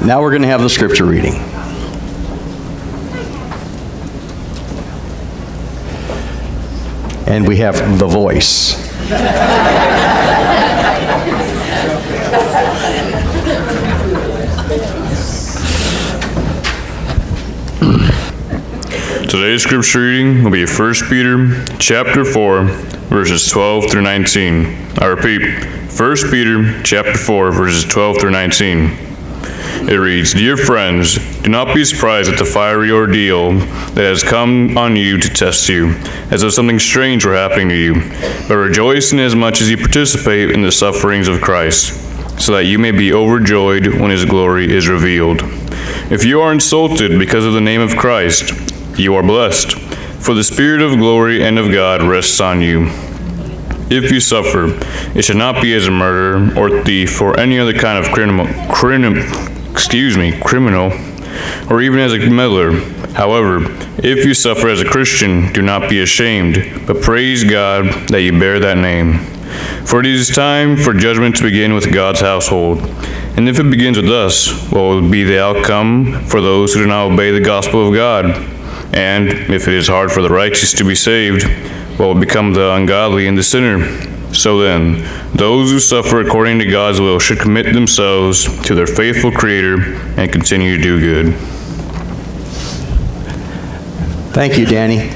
Now we're going to have the scripture reading. And we have the voice. Today's scripture reading will be 1 Peter chapter 4, verses 12 through 19. I repeat, 1 Peter chapter 4, verses 12 through 19. It reads, "Dear friends, do not be surprised at the fiery ordeal that has come on you to test you, as though something strange were happening to you, but rejoice inasmuch as you participate in the sufferings of Christ, so that you may be overjoyed when his glory is revealed. If you are insulted because of the name of Christ, you are blessed, for the Spirit of glory and of God rests on you. If you suffer, it should not be as a murderer or thief or any other kind of criminal, or even as a meddler. However, if you suffer as a Christian, do not be ashamed, but praise God that you bear that name. For it is time for judgment to begin with God's household. And if it begins with us, what will be the outcome for those who do not obey the gospel of God? And if it is hard for the righteous to be saved, what will become the ungodly and the sinner? So then, those who suffer according to God's will should commit themselves to their faithful Creator and continue to do good." Thank you, Danny.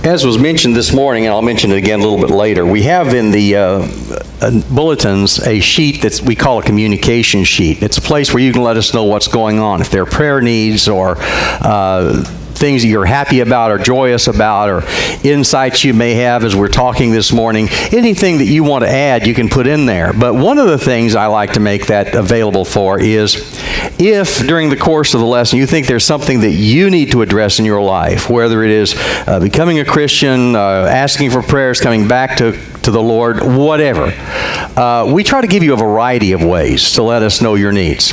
As was mentioned this morning, and I'll mention it again a little bit later, we have in the bulletins a sheet that we call a communication sheet. It's a place where you can let us know what's going on. If there are prayer needs or things that you're happy about or joyous about or insights you may have as we're talking this morning, anything that you want to add, you can put in there. But one of the things I like to make that available for is if during the course of the lesson you think there's something that you need to address in your life, whether it is becoming a Christian, asking for prayers, coming back to the Lord, whatever. We try to give you a variety of ways to let us know your needs.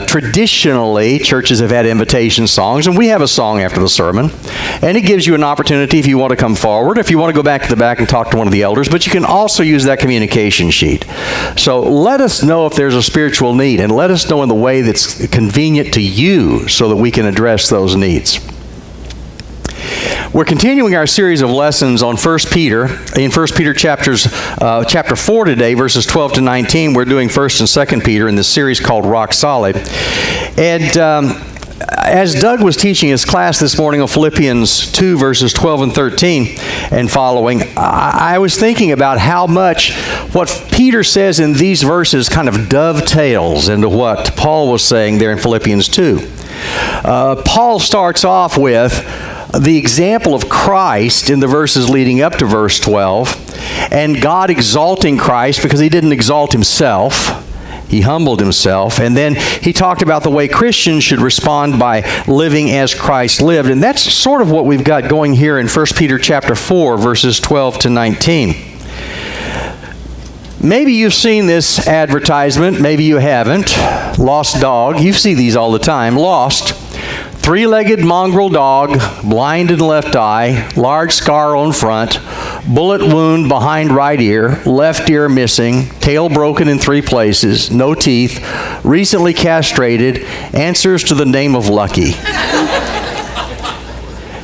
Traditionally, churches have had invitation songs, and we have a song after the sermon, and it gives you an opportunity if you want to come forward, if you want to go back to the back and talk to one of the elders, but you can also use that communication sheet. So let us know if there's a spiritual need, and let us know in the way that's convenient to you so that we can address those needs. We're continuing our series of lessons on 1 Peter. In 1 Peter chapter 4 today, verses 12 to 19, we're doing 1 and 2 Peter in this series called Rock Solid. And as Doug was teaching his class this morning on Philippians 2, verses 12 and 13 and following, I was thinking about how much what Peter says in these verses kind of dovetails into what Paul was saying there in Philippians 2. Paul starts off with the example of Christ in the verses leading up to verse 12, and God exalting Christ because he didn't exalt himself. He humbled himself. And then he talked about the way Christians should respond by living as Christ lived. And that's sort of what we've got going here in 1 Peter chapter 4, verses 12 to 19. Maybe you've seen this advertisement. Maybe you haven't. Lost dog. You see these all the time. Lost. Three-legged mongrel dog, blind in left eye, large scar on front, bullet wound behind right ear, left ear missing, tail broken in 3 places, no teeth, recently castrated, answers to the name of Lucky.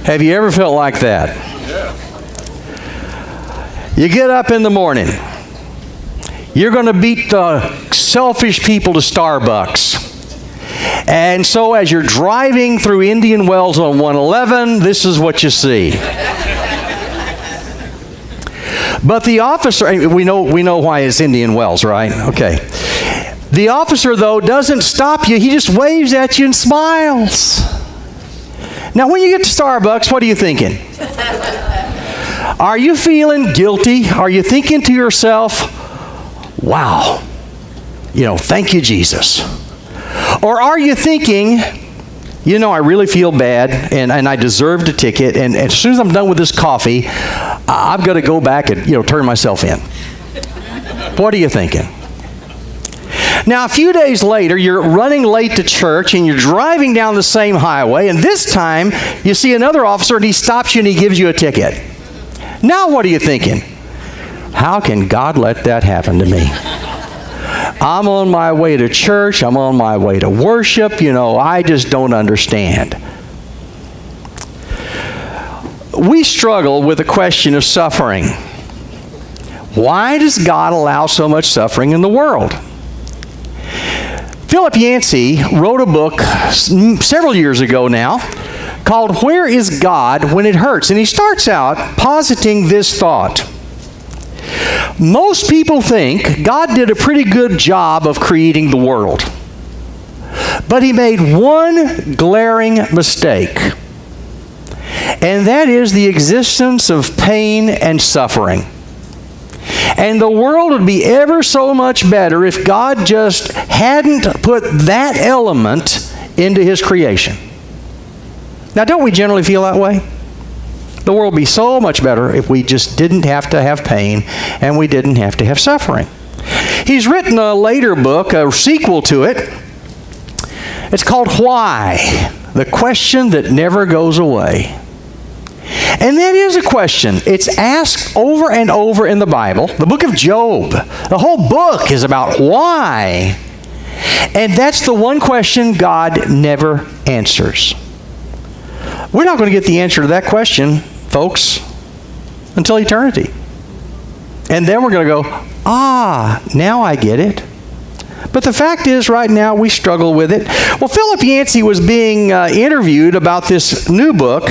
Have you ever felt like that? Yeah. You get up in the morning. You're going to beat the selfish people to Starbucks. And so as you're driving through Indian Wells on 111, this is what you see. But the officer, we know why it's Indian Wells, right? Okay. The officer, though, doesn't stop you. He just waves at you and smiles. Now, when you get to Starbucks, what are you thinking? Are you feeling guilty? Are you thinking to yourself, wow, thank you, Jesus? Or are you thinking, I really feel bad and I deserved a ticket, and as soon as I'm done with this coffee, I've got to go back and, turn myself in? What are you thinking? Now, a few days later, you're running late to church and you're driving down the same highway, and this time you see another officer and he stops you and he gives you a ticket. Now what are you thinking? How can God let that happen to me? I'm on my way to church. I'm on my way to worship. I just don't understand. We struggle with the question of suffering. Why does God allow so much suffering in the world? Philip Yancey wrote a book several years ago now called Where is God When It Hurts? And he starts out positing this thought. Most people think God did a pretty good job of creating the world. But he made one glaring mistake. And that is the existence of pain and suffering. And the world would be ever so much better if God just hadn't put that element into his creation. Now, don't we generally feel that way? The world would be so much better if we just didn't have to have pain and we didn't have to have suffering. He's written a later book, a sequel to it. It's called Why? The Question That Never Goes Away. And that is a question. It's asked over and over in the Bible. The book of Job. The whole book is about why. And that's the one question God never answers. We're not going to get the answer to that question, folks, until eternity. And then we're going to go, now I get it. But the fact is, right now, we struggle with it. Well, Philip Yancey was being interviewed about this new book.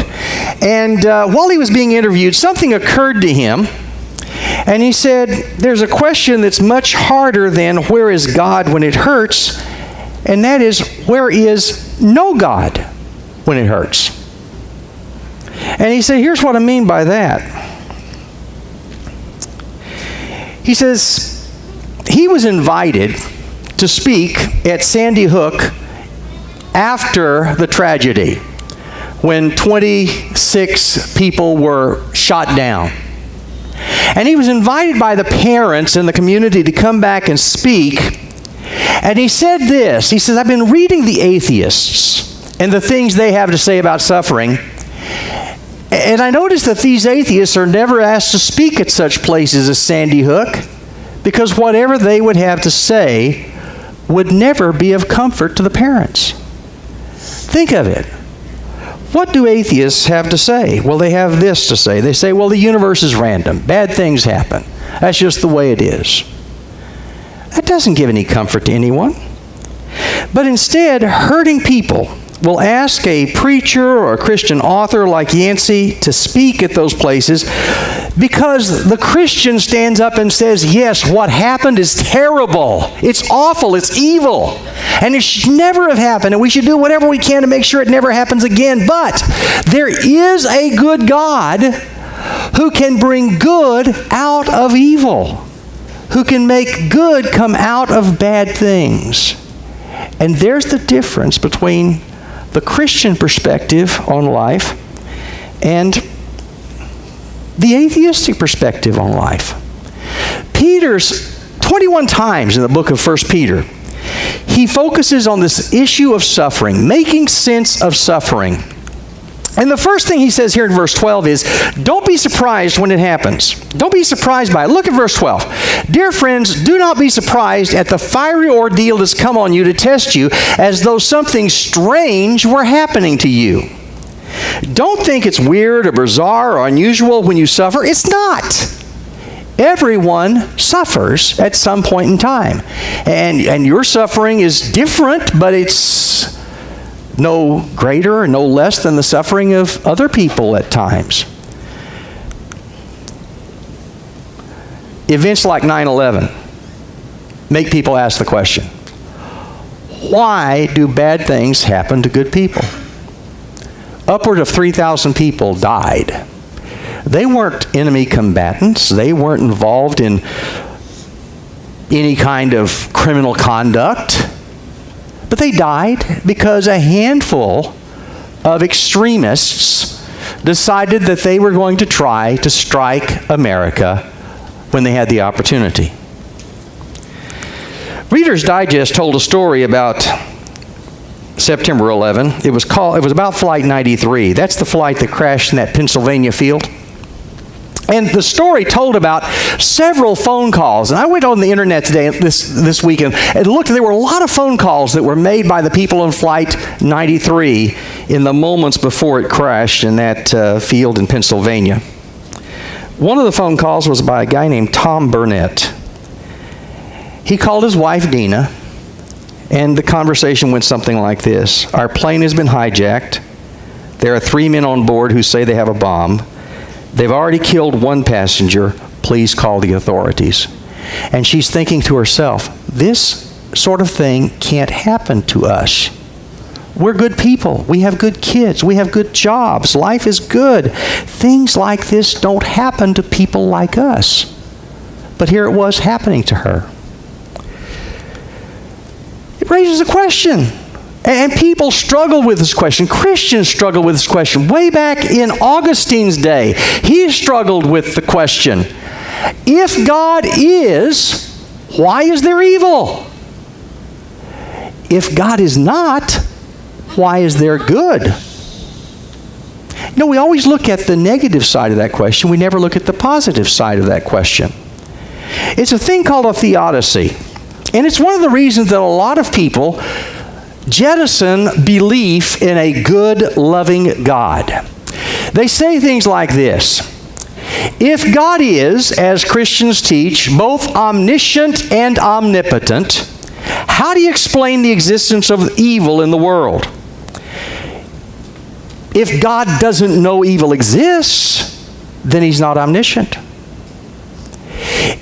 And while he was being interviewed, something occurred to him. And he said, there's a question that's much harder than where is God when it hurts? And that is, where is no God when it hurts? And he said, here's what I mean by that. He says, he was invited to speak at Sandy Hook after the tragedy, when 26 people were shot down. And he was invited by the parents in the community to come back and speak. And he said this, he says, I've been reading the atheists and the things they have to say about suffering. And I noticed that these atheists are never asked to speak at such places as Sandy Hook, because whatever they would have to say would never be of comfort to the parents. Think of it. What do atheists have to say? Well, they have this to say. They say, well, the universe is random. Bad things happen. That's just the way it is. That doesn't give any comfort to anyone. But instead, hurting people will ask a preacher or a Christian author like Yancey to speak at those places because the Christian stands up and says, yes, what happened is terrible. It's awful. It's evil. And it should never have happened. And we should do whatever we can to make sure it never happens again. But there is a good God who can bring good out of evil, who can make good come out of bad things. And there's the difference between the Christian perspective on life and the atheistic perspective on life. Peter's 21 times in the book of 1 Peter, he focuses on this issue of suffering, making sense of suffering. And the first thing he says here in verse 12 is, don't be surprised when it happens. Don't be surprised by it. Look at verse 12. Dear friends, do not be surprised at the fiery ordeal that's come on you to test you, as though something strange were happening to you. Don't think it's weird or bizarre or unusual when you suffer. It's not. Everyone suffers at some point in time. And your suffering is different, but it's no greater or no less than the suffering of other people at times. Events like 9/11 make people ask the question, why do bad things happen to good people? Upward of 3,000 people died. They weren't enemy combatants. They weren't involved in any kind of criminal conduct. But they died because a handful of extremists decided that they were going to try to strike America when they had the opportunity. Reader's Digest told a story about September 11. It was about Flight 93. That's the flight that crashed in that Pennsylvania field. And the story told about several phone calls. And I went on the internet today, this weekend, and looked, there were a lot of phone calls that were made by the people on Flight 93 in the moments before it crashed in that field in Pennsylvania. One of the phone calls was by a guy named Tom Burnett. He called his wife, Dina, and the conversation went something like this. Our plane has been hijacked. There are 3 men on board who say they have a bomb. They've already killed one passenger. Please call the authorities. And she's thinking to herself, this sort of thing can't happen to us. We're good people. We have good kids. We have good jobs. Life is good. Things like this don't happen to people like us. But here it was happening to her. It raises a question. And people struggle with this question. Christians struggle with this question. Way back in Augustine's day, he struggled with the question, if God is, why is there evil? If God is not, why is there good? You know, we always look at the negative side of that question. We never look at the positive side of that question. It's a thing called a theodicy. And it's one of the reasons that a lot of people jettison belief in a good, loving God. They say things like this. If God is, as Christians teach, both omniscient and omnipotent, how do you explain the existence of evil in the world? If God doesn't know evil exists, then he's not omniscient.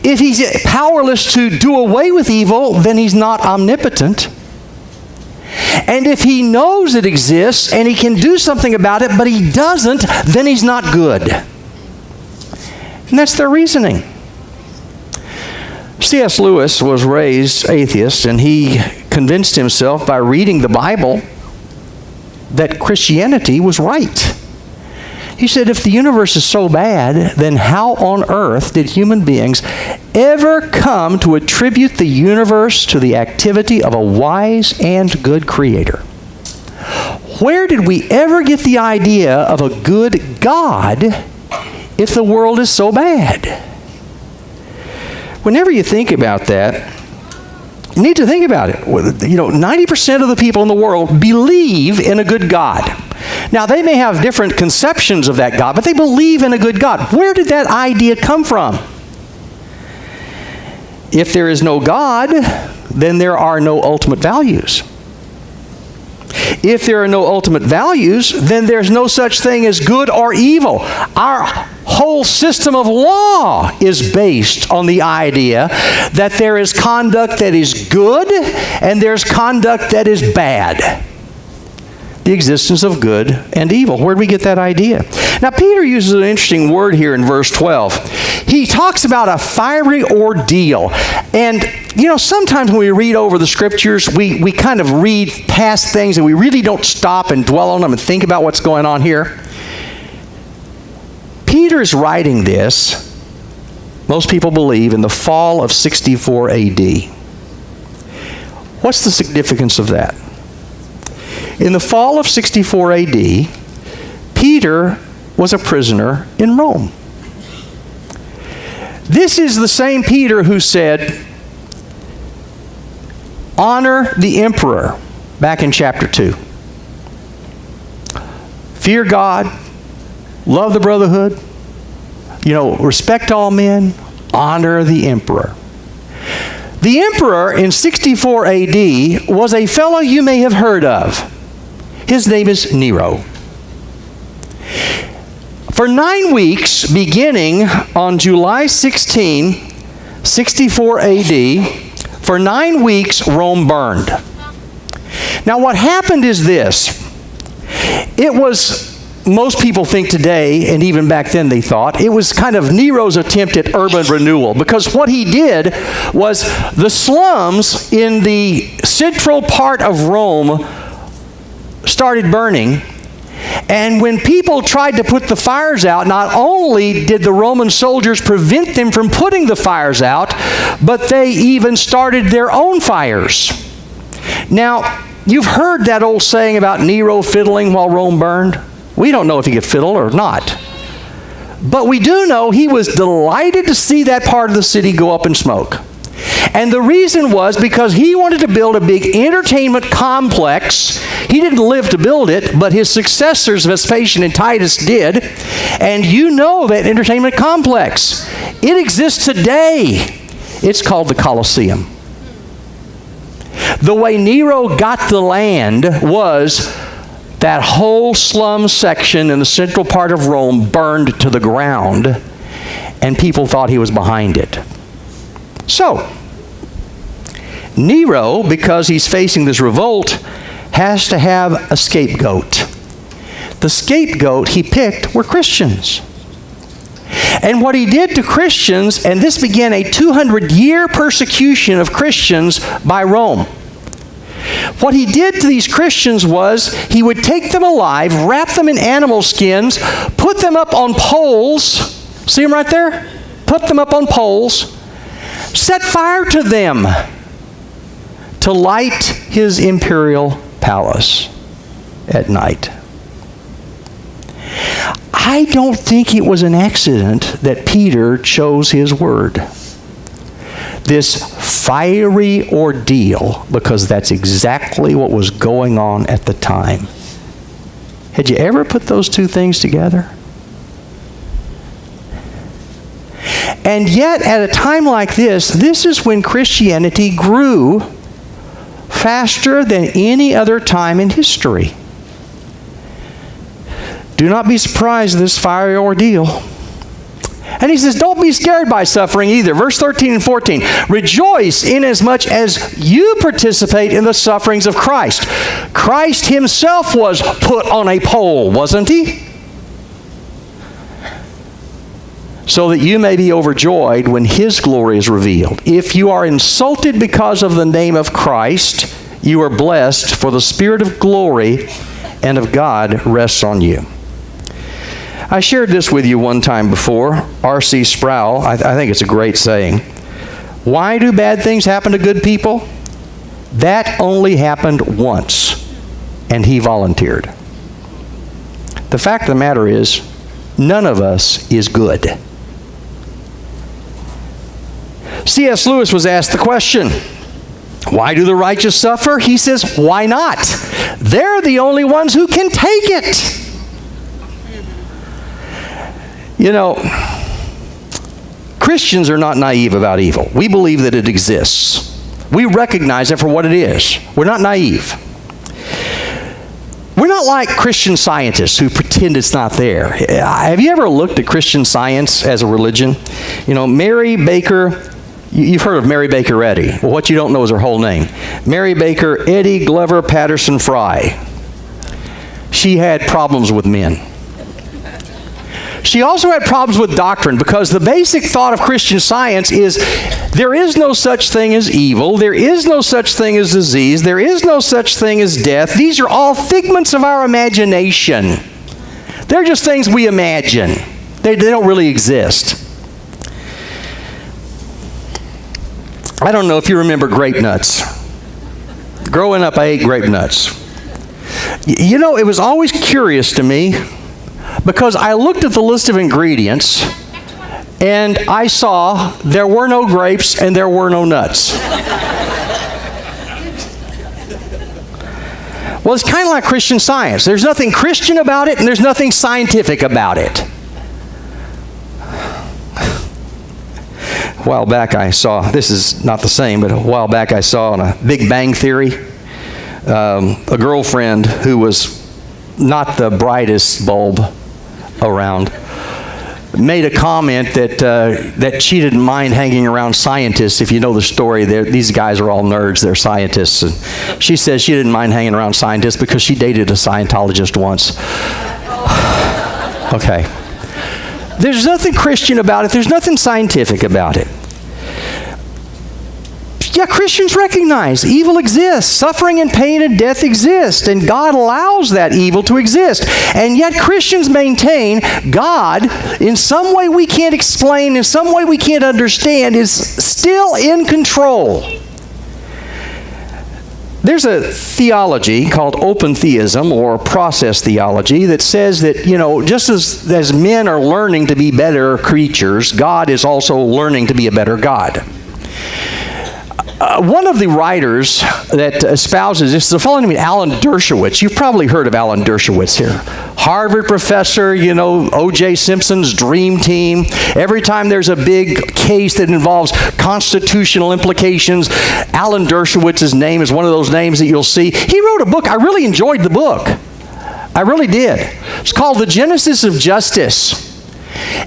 If he's powerless to do away with evil, then he's not omnipotent. And if he knows it exists and he can do something about it, but he doesn't, then he's not good. And that's their reasoning. C.S. Lewis was raised atheist, and he convinced himself by reading the Bible that Christianity was right. He said, if the universe is so bad, then how on earth did human beings ever come to attribute the universe to the activity of a wise and good creator? Where did we ever get the idea of a good God if the world is so bad? Whenever you think about that, you need to think about it. 90% of the people in the world believe in a good God. Now, they may have different conceptions of that God, but they believe in a good God. Where did that idea come from? If there is no God, then there are no ultimate values. If there are no ultimate values, then there's no such thing as good or evil. Our whole system of law is based on the idea that there is conduct that is good and there's conduct that is bad. The existence of good and evil. Where did we get that idea? Now, Peter uses an interesting word here in verse 12. He talks about a fiery ordeal. And, sometimes when we read over the scriptures, we kind of read past things and we really don't stop and dwell on them and think about what's going on here. Peter's writing this, most people believe, in the fall of 64 AD. What's the significance of that? In the fall of 64 AD, Peter was a prisoner in Rome. This is the same Peter who said, honor the emperor, back in chapter 2. Fear God, love the brotherhood, respect all men, honor the emperor. The emperor in 64 AD was a fellow you may have heard of. His name is Nero. For 9 weeks, beginning on July 16, 64 AD, for 9 weeks, Rome burned. Now, what happened is this. It was, most people think today, and even back then they thought, it was kind of Nero's attempt at urban renewal. Because what he did was the slums in the central part of Rome started burning. And when people tried to put the fires out, not only did the Roman soldiers prevent them from putting the fires out, but they even started their own fires. Now, you've heard that old saying about Nero fiddling while Rome burned. We don't know if he could fiddle or not. But we do know he was delighted to see that part of the city go up in smoke. And the reason was because he wanted to build a big entertainment complex. He didn't live to build it, but his successors, Vespasian and Titus, did. And you know that entertainment complex. It exists today. It's called the Colosseum. The way Nero got the land was that whole slum section in the central part of Rome burned to the ground, and people thought he was behind it. So, Nero, because he's facing this revolt, has to have a scapegoat. The scapegoat he picked were Christians. And what he did to Christians, and this began a 200-year persecution of Christians by Rome. What he did to these Christians was he would take them alive, wrap them in animal skins, put them up on poles. See them right there? Put them up on poles. Set fire to them to light his imperial palace at night. I don't think it was an accident that Peter chose his word. This fiery ordeal, because that's exactly what was going on at the time. Had you ever put those two things together? And yet, at a time like this is when Christianity grew faster than any other time in history. Do not be surprised at this fiery ordeal. And he says, don't be scared by suffering either. Verse 13 and 14. Rejoice inasmuch as you participate in the sufferings of Christ. Christ himself was put on a pole, wasn't he? So that you may be overjoyed when his glory is revealed. If you are insulted because of the name of Christ, you are blessed, for the Spirit of glory and of God rests on you. I shared this with you one time before. R.C. Sproul, I think it's a great saying. Why do bad things happen to good people? That only happened once, and he volunteered. The fact of the matter is, none of us is good. C.S. Lewis was asked the question, why do the righteous suffer? He says, why not? They're the only ones who can take it. You know, Christians are not naive about evil. We believe that it exists. We recognize it for what it is. We're not naive. We're not like Christian scientists who pretend it's not there. Have you ever looked at Christian Science as a religion? You know, Mary Baker, you've heard of Mary Baker Eddy. Well, what you don't know is her whole name. Mary Baker Eddy Glover Patterson Fry. She had problems with men. She also had problems with doctrine, because the basic thought of Christian Science is there is no such thing as evil, there is no such thing as disease, there is no such thing as death. These are all figments of our imagination. They're just things we imagine. They don't really exist. I don't know if you remember grape nuts. Growing up, I ate grape nuts. You know, it was always curious to me, because I looked at the list of ingredients and I saw there were no grapes and there were no nuts. Well, it's kind of like Christian Science. There's nothing Christian about it and there's nothing scientific about it. A while back I saw, this is not the same, but a while back I saw on a Big Bang Theory, a girlfriend who was not the brightest bulb around made a comment that she didn't mind hanging around scientists. If you know the story, these guys are all nerds, they're scientists. And she says she didn't mind hanging around scientists because she dated a Scientologist once. Okay. There's nothing Christian about it. There's nothing scientific about it. Yeah, Christians recognize evil exists. Suffering and pain and death exist, and God allows that evil to exist. And yet Christians maintain God, in some way we can't explain, in some way we can't understand, is still in control. There's a theology called open theism or process theology that says that, just as men are learning to be better creatures, God is also learning to be a better God. One of the writers that espouses this is a fellow named Alan Dershowitz. You've probably heard of Alan Dershowitz here. Harvard professor, O.J. Simpson's dream team. Every time there's a big case that involves constitutional implications, Alan Dershowitz's name is one of those names that you'll see. He wrote a book. I really enjoyed the book. I really did. It's called The Genesis of Justice.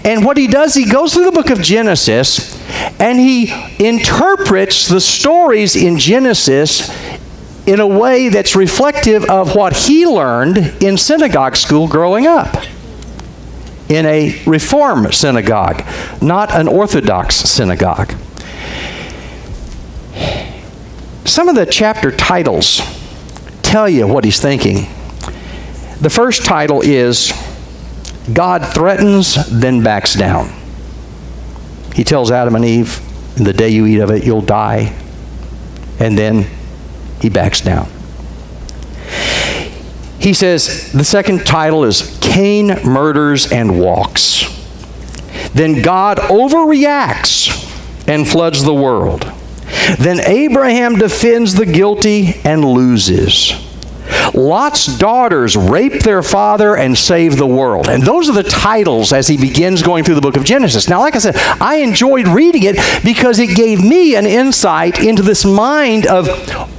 And what he does, he goes through the book of Genesis and he interprets the stories in Genesis in a way that's reflective of what he learned in synagogue school growing up. In a Reform synagogue, not an Orthodox synagogue. Some of the chapter titles tell you what he's thinking. The first title is God Threatens, Then Backs Down. He tells Adam and Eve, "In the day you eat of it, you'll die." And then he backs down. He says, the second title is Cain Murders and Walks. Then God overreacts and floods the world. Then Abraham defends the guilty and loses. Lot's daughters rape their father and save the world. And those are the titles as he begins going through the book of Genesis. Now, like I said, I enjoyed reading it because it gave me an insight into this mind of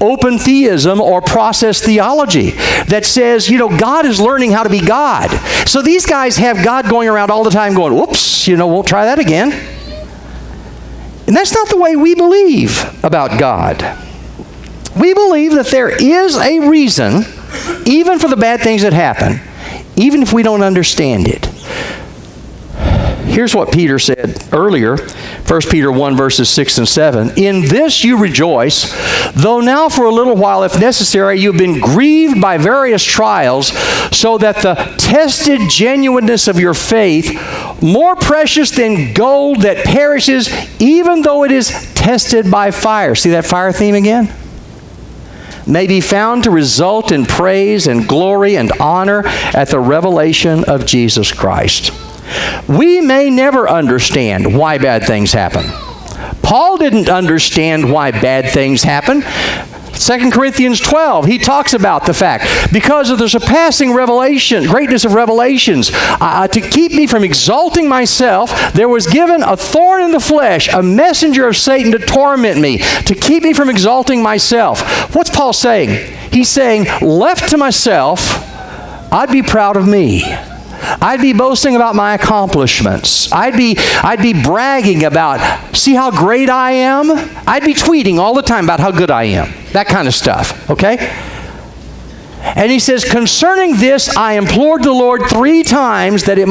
open theism or process theology that says, God is learning how to be God. So these guys have God going around all the time going, whoops, won't try that again. And that's not the way we believe about God. We believe that there is a reason, even for the bad things that happen, even if we don't understand it. Here's what Peter said earlier, 1 Peter 1, verses 6 and 7. In this you rejoice, though now for a little while, if necessary, you've been grieved by various trials, so that the tested genuineness of your faith, more precious than gold that perishes, even though it is tested by fire. See that fire theme again? May be found to result in praise and glory and honor at the revelation of Jesus Christ. We may never understand why bad things happen. Paul didn't understand why bad things happen. 2 Corinthians 12, he talks about the fact, because of the surpassing revelation, greatness of revelations, to keep me from exalting myself, there was given a thorn in the flesh, a messenger of Satan to torment me, to keep me from exalting myself. What's Paul saying? He's saying, left to myself, I'd be proud of me. I'd be boasting about my accomplishments. I'd be bragging about, see how great I am? I'd be tweeting all the time about how good I am. That kind of stuff, okay? And he says, concerning this, I implored the Lord 3 times that it